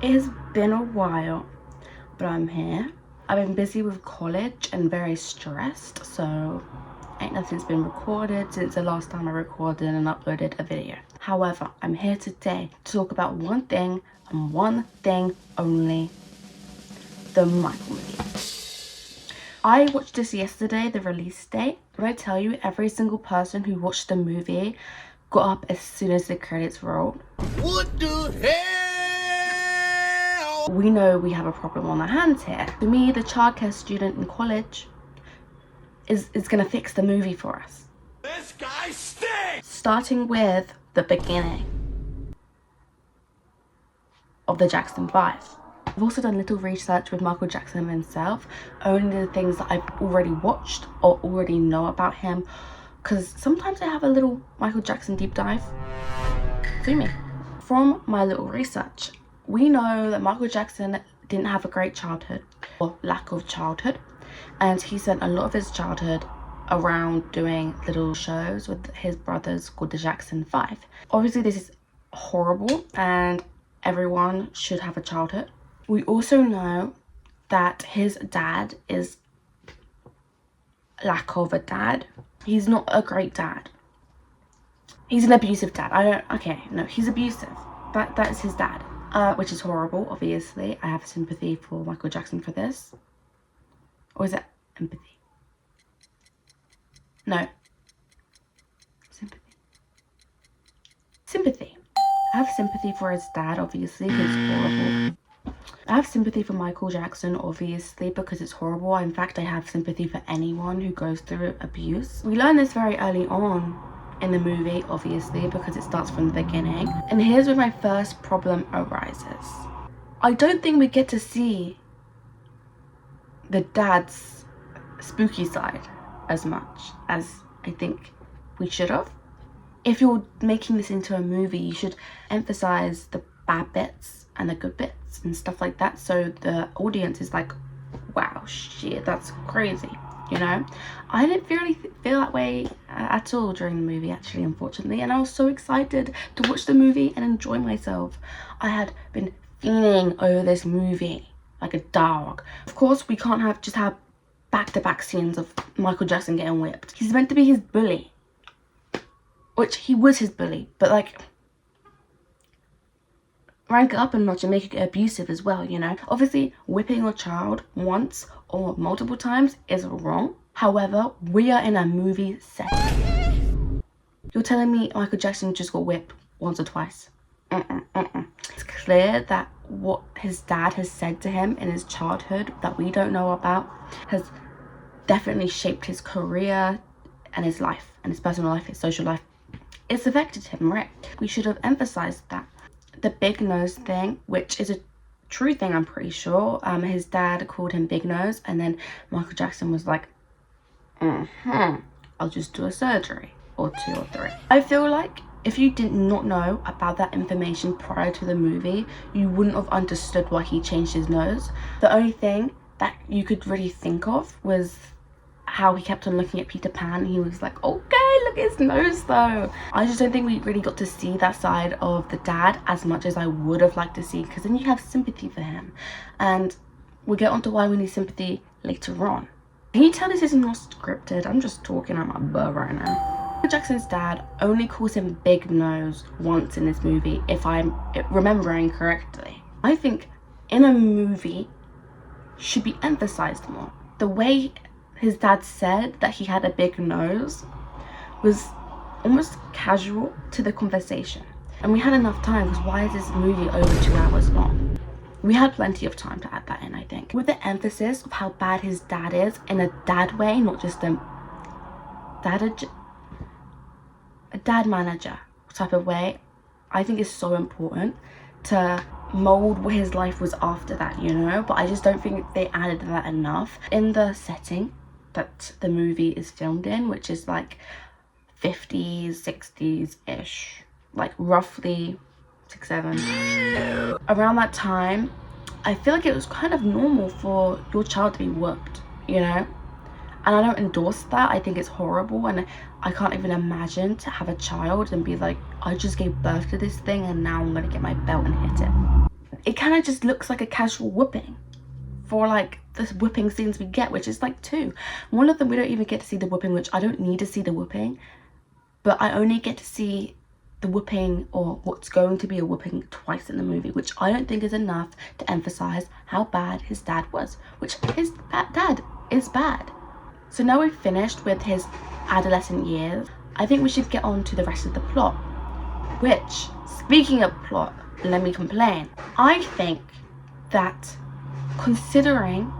It has been a while, but I'm here. I've been busy with college and very stressed, so ain't nothing's been recorded since the last time I recorded and uploaded a video. However, I'm here today to talk about one thing and one thing only: the Micheal movie. I watched this yesterday, the release date. When I tell you, every single person who watched the movie got up as soon as the credits rolled. What the hell? We know we have a problem on our hands here. For me, the childcare student in college is gonna fix the movie for us. This guy stinks! Starting with the beginning of the Jackson 5. I've also done little research with Michael Jackson himself, only the things that I've already watched or already know about him, because sometimes I have a little Michael Jackson deep dive. See me. From my little research, we know that Michael Jackson didn't have a great childhood, or lack of childhood, and he spent a lot of his childhood around doing little shows with his brothers called the Jackson 5. Obviously this is horrible and everyone should have a childhood. We also know that his dad is lack of a dad. He's not a great dad. He's an abusive dad. He's abusive. That is his dad, which is horrible, obviously. I have sympathy for Michael Jackson for this. Or is it empathy? No. Sympathy. Sympathy. I have sympathy for his dad, obviously, because it's horrible. I have sympathy for Michael Jackson, obviously, because it's horrible. In fact, I have sympathy for anyone who goes through abuse. We learn this very early on in the movie, obviously, because it starts from the beginning. And here's where my first problem arises. I don't think we get to see the dad's spooky side as much as I think we should have. If you're making this into a movie, you should emphasize the bad bits and the good bits and stuff like that, so the audience is like, wow, shit, that's crazy, you know? I didn't really feel that way at all during the movie, actually, unfortunately, and I was so excited to watch the movie and enjoy myself. I had been fiending over this movie like a dog. Of course, we can't just have back-to-back scenes of Michael Jackson getting whipped. He's meant to be his bully, which he was his bully, but like, rank it up a notch and make it abusive as well, you know? Obviously, whipping your child once or multiple times is wrong. However, we are in a movie setting. You're telling me Michael Jackson just got whipped once or twice? It's clear that what his dad has said to him in his childhood that we don't know about has definitely shaped his career and his life and his personal life, his social life. It's affected him, right? We should have emphasized that. The big nose thing, which is a true thing, I'm pretty sure. His dad called him Big Nose, and then Michael Jackson was like, I'll just do a surgery or 2 or 3. I feel like if you did not know about that information prior to the movie, you wouldn't have understood why he changed his nose. The only thing that you could really think of was how he kept on looking at Peter Pan, and he was like, okay, look at his nose though. I just don't think we really got to see that side of the dad as much as I would have liked to see, because then you have sympathy for him, and we'll get onto why we need sympathy later on. Can you tell this is not scripted? I'm just talking out my butt right now. Michael Jackson's dad only calls him Big Nose once in this movie, if I'm remembering correctly. I think in a movie should be emphasized more. The way his dad said that he had a big nose was almost casual to the conversation. And we had enough time, because why is this movie over 2 hours long? We had plenty of time to add that in, I think. With the emphasis of how bad his dad is in a dad way, not just a dad manager type of way, I think is so important to mold what his life was after that, you know? But I just don't think they added that enough. In the setting that the movie is filmed in, which is like 50s, 60s-ish, like roughly 6, 7. Around that time, I feel like it was kind of normal for your child to be whooped, you know? And I don't endorse that. I think it's horrible, and I can't even imagine to have a child and be like, I just gave birth to this thing and now I'm gonna get my belt and hit it. it kind of just looks like a casual whipping for like the whipping scenes we get, which is like 2. One of them we don't even get to see the whipping, which I don't need to see the whipping, but I only get to see the whipping, or what's going to be a whipping, twice in the movie, which I don't think is enough to emphasize how bad his dad was, which his dad is bad. So now we've finished with his adolescent years, I think we should get on to the rest of the plot, which, speaking of plot, let me complain. I think that, considering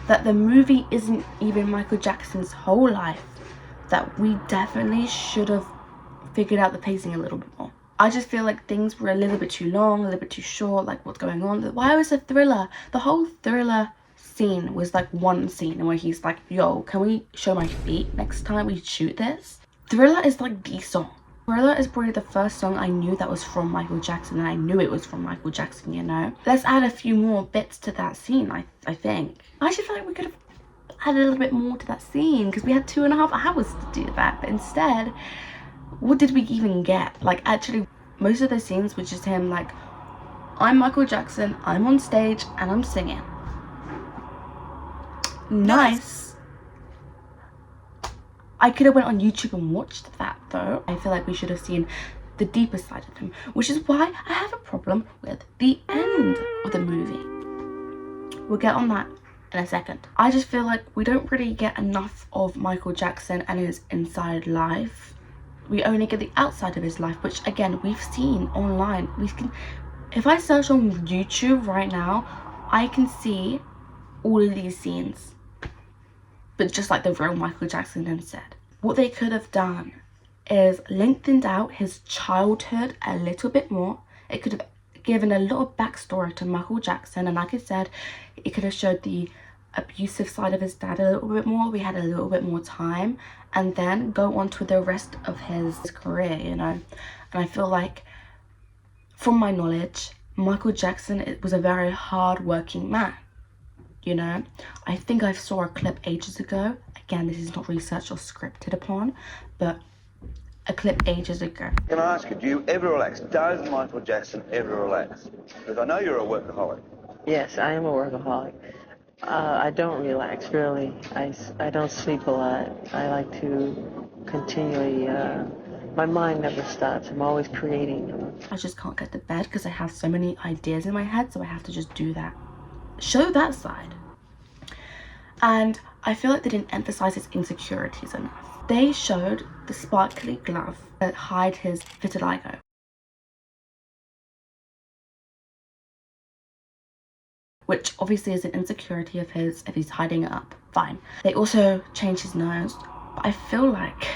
that the movie isn't even Michael Jackson's whole life, that we definitely should have figured out the pacing a little bit more. I just feel like things were a little bit too long, a little bit too short, like what's going on. Why was a Thriller? The whole Thriller scene was like one scene where he's like, yo, can we show my feet next time we shoot this? Thriller is like the song. Thriller is probably the first song I knew that was from Michael Jackson, and I knew it was from Michael Jackson, you know? Let's add a few more bits to that scene, I think. I actually feel like we could have added a little bit more to that scene, because we had 2.5 hours to do that, but instead, what did we even get? Like, actually, most of the scenes were just him like, I'm Michael Jackson, I'm on stage, and I'm singing. Nice. I could have went on YouTube and watched that though. I feel like we should have seen the deeper side of him, which is why I have a problem with the end of the movie. We'll get on that in a second. I just feel like we don't really get enough of Michael Jackson and his inside life. We only get the outside of his life, which again, we've seen online. If I search on YouTube right now, I can see all of these scenes, but just like the real Michael Jackson instead. What they could have done is lengthened out his childhood a little bit more. It could have given a little backstory to Michael Jackson, and like I said, it could have showed the abusive side of his dad a little bit more. We had a little bit more time, and then go on to the rest of his career, you know. And I feel like, from my knowledge, Michael Jackson was a very hard-working man. You know, I think I saw a clip ages ago. Again, this is not researched or scripted upon, but a clip ages ago. Can I ask you, do you ever relax? Does Michael Jackson ever relax? Because I know you're a workaholic. Yes, I am a workaholic. I don't relax, really. I don't sleep a lot. I like to continually, my mind never stops. I'm always creating. I just can't get to bed because I have so many ideas in my head, so I have to just do that. Show that side. And I feel like they didn't emphasize his insecurities enough. They showed the sparkly glove that hide his vitiligo. Which obviously is an insecurity of his if he's hiding it up. Fine. They also changed his nose. But I feel like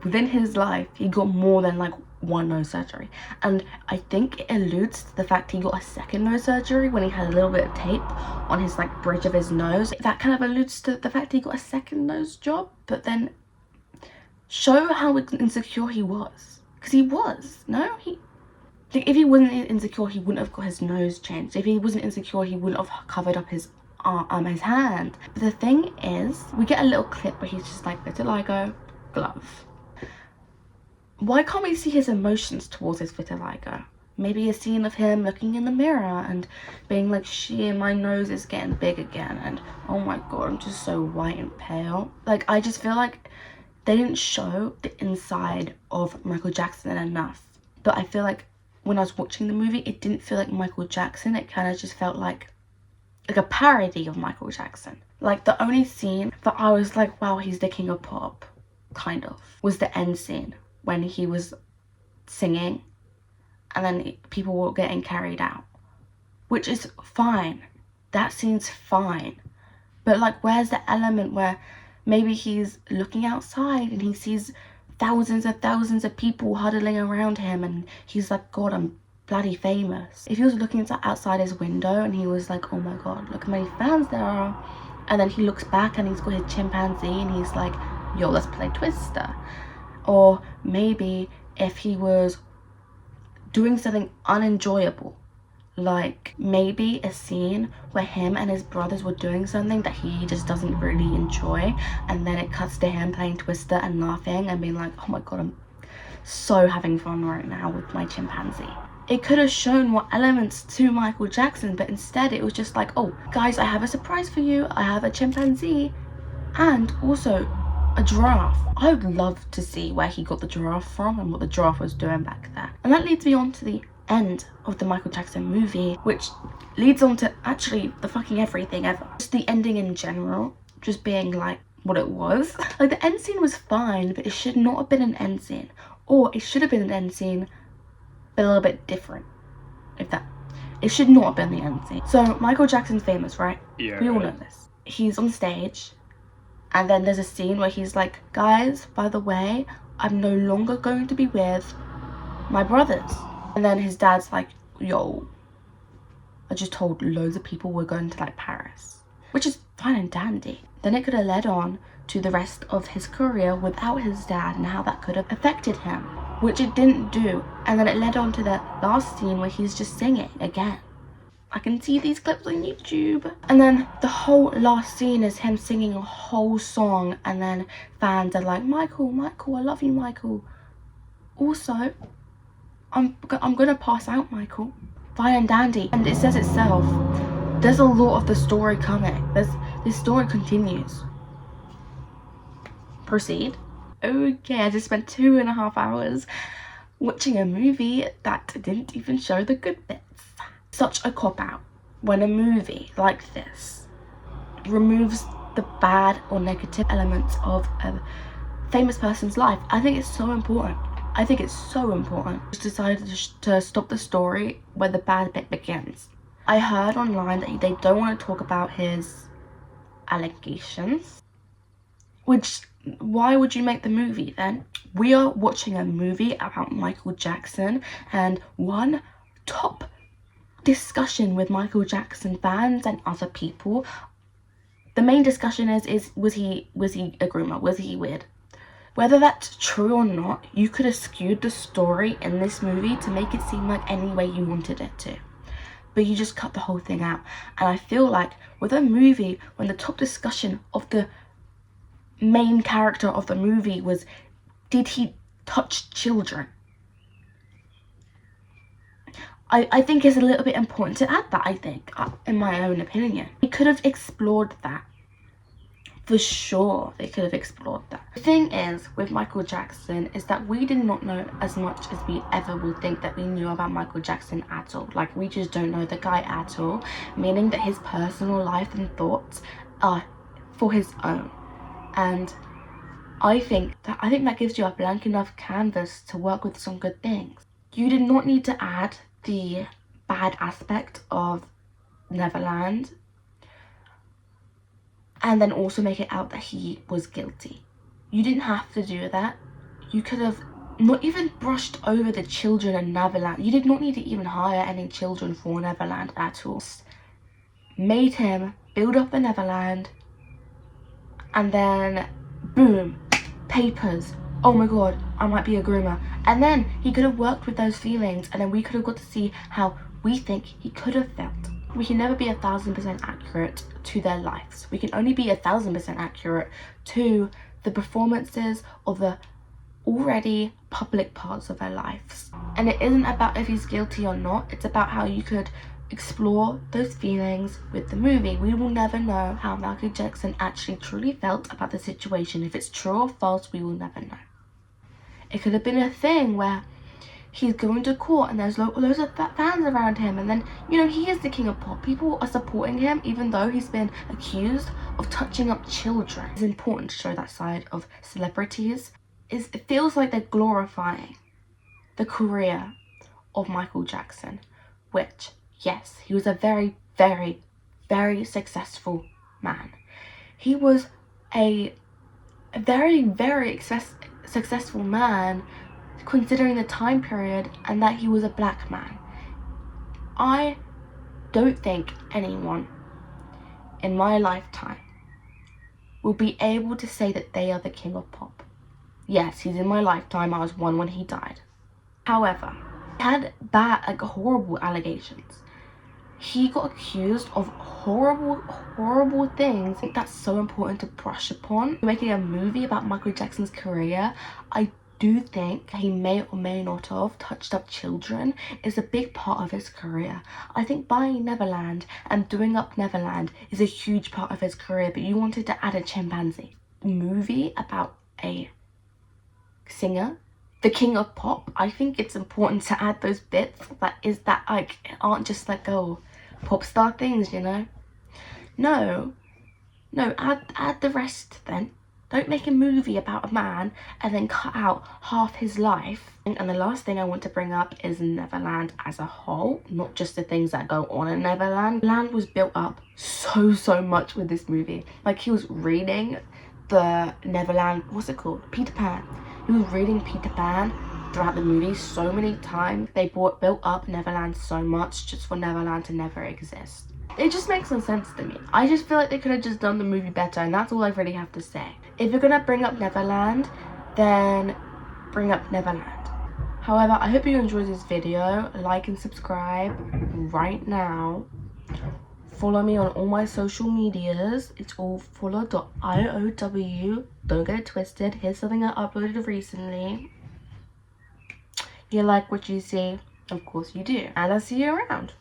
within his life, he got more than like one nose surgery, and I think it alludes to the fact he got a second nose surgery when he had a little bit of tape on his like bridge of his nose. That kind of alludes to the fact he got a second nose job, but then show how insecure he was, because he was. No, like, if he wasn't insecure, he wouldn't have got his nose changed. If he wasn't insecure, he wouldn't have covered up his his hand. But the thing is, we get a little clip where he's just like, vitiligo, glove. Why can't we see his emotions towards his vitiligo? Maybe a scene of him looking in the mirror and being like, shit, my nose is getting big again, and oh my god, I'm just so white and pale. Like, I just feel like they didn't show the inside of Michael Jackson enough. But I feel like when I was watching the movie, it didn't feel like Michael Jackson. It kind of just felt like a parody of Michael Jackson. Like, the only scene that I was like, wow, he's licking a pop, kind of, was the end scene when he was singing and then people were getting carried out, which is fine. That scene's fine. But like, where's the element where maybe he's looking outside and he sees thousands of people huddling around him and he's like, god, I'm bloody famous. If he was looking outside his window and he was like, oh my god, look how many fans there are, and then he looks back and he's got his chimpanzee and he's like, yo, let's play Twister. Or maybe if he was doing something unenjoyable, like maybe a scene where him and his brothers were doing something that he just doesn't really enjoy, and then it cuts to him playing Twister and laughing and being like, oh my god, I'm so having fun right now with my chimpanzee. It could have shown more elements to Michael Jackson, but instead it was just like, oh, guys, I have a surprise for you. I have a chimpanzee and also a giraffe. I would love to see where he got the giraffe from and what the giraffe was doing back there. And that leads me on to the end of the Michael Jackson movie, which leads on to actually the fucking everything ever. Just the ending in general, just being like what it was. Like, the end scene was fine, but it should not have been an end scene. Or it should have been an end scene, but a little bit different. It should not have been the end scene. So Michael Jackson's famous, right? Yeah. We all know this. He's on stage, and then there's a scene where he's like, guys, by the way, I'm no longer going to be with my brothers. And then his dad's like, yo, I just told loads of people we're going to like Paris, which is fine and dandy. Then it could have led on to the rest of his career without his dad and how that could have affected him, which it didn't do. And then it led on to the last scene where he's just singing again. I can see these clips on YouTube. And then the whole last scene is him singing a whole song, and then fans are like, Michael, I love you, Michael. Also, I'm gonna pass out, Michael. Fine and dandy. And it says itself, there's a lot of the story coming. This story continues. Proceed. Okay, I just spent 2.5 hours watching a movie that didn't even show the good bits. Such a cop-out when a movie like this removes the bad or negative elements of a famous person's life. I think it's so important. Just decided to stop the story where the bad bit begins. I heard online that they don't want to talk about his allegations. Which, why would you make the movie then? We are watching a movie about Michael Jackson, and one top discussion with Michael Jackson fans and other people, the main discussion is was he a groomer? Was he weird? Whether that's true or not, you could have skewed the story in this movie to make it seem like any way you wanted it to. But you just cut the whole thing out. And I feel like with a movie, when the top discussion of the main character of the movie was, did he touch children? I think it's a little bit important to add that, I think, in my own opinion. They could have explored that. For sure, they could have explored that. The thing is, with Michael Jackson, is that we did not know as much as we ever will think that we knew about Michael Jackson at all. Like, we just don't know the guy at all, meaning that his personal life and thoughts are for his own. And I think that gives you a blank enough canvas to work with some good things. You did not need to add the bad aspect of Neverland and then also make it out that he was guilty. You didn't have to do that. You could have not even brushed over the children in Neverland. You did not need to even hire any children for Neverland at all. Made him build up a Neverland, and then boom, papers. Oh my god, I might be a groomer. And then he could have worked with those feelings, and then we could have got to see how we think he could have felt. We can never be 1,000% accurate to their lives. We can only be 1,000% accurate to the performances of the already public parts of their lives. And it isn't about if he's guilty or not, it's about how you could explore those feelings with the movie. We will never know how Michael Jackson actually truly felt about the situation. If it's true or false, we will never know. It could have been a thing where he's going to court and there's loads of fans around him, and then, you know, he is the king of pop. People are supporting him even though he's been accused of touching up children. It's important to show that side of celebrities. It feels like they're glorifying the career of Michael Jackson, which, yes, he was a very, very, very successful man. He was a very, very successful man considering the time period and that he was a black man. I don't think anyone in my lifetime will be able to say that they are the king of pop. Yes, he's in my lifetime. I was one when he died. However, he had horrible allegations. He got accused of horrible things. I think that's so important to brush upon. Making a movie about Michael Jackson's career, I do think he may or may not have touched up children is a big part of his career. I think buying Neverland and doing up Neverland is a huge part of his career, but you wanted to add a chimpanzee movie about a singer, the king of pop. I think it's important to add those bits that like aren't just like, oh, pop star things, you know. No, add the rest then. Don't make a movie about a man and then cut out half his life. And the last thing I want to bring up is Neverland as a whole, not just the things that go on in Neverland. Land was built up so much with this movie. Like, he was reading the Neverland, what's it called? Peter Pan. He was reading Peter Pan throughout the movie so many times. They built up Neverland so much just for Neverland to never exist. It just makes no sense to me. I just feel like they could have just done the movie better, and that's all I really have to say. If you're gonna bring up Neverland, then bring up Neverland. However, I hope you enjoyed this video. Like and subscribe right now. Follow me on all my social medias. It's all follow.iow. Don't get it twisted. Here's something I uploaded recently. You like what you see? Of course you do. And I'll see you around.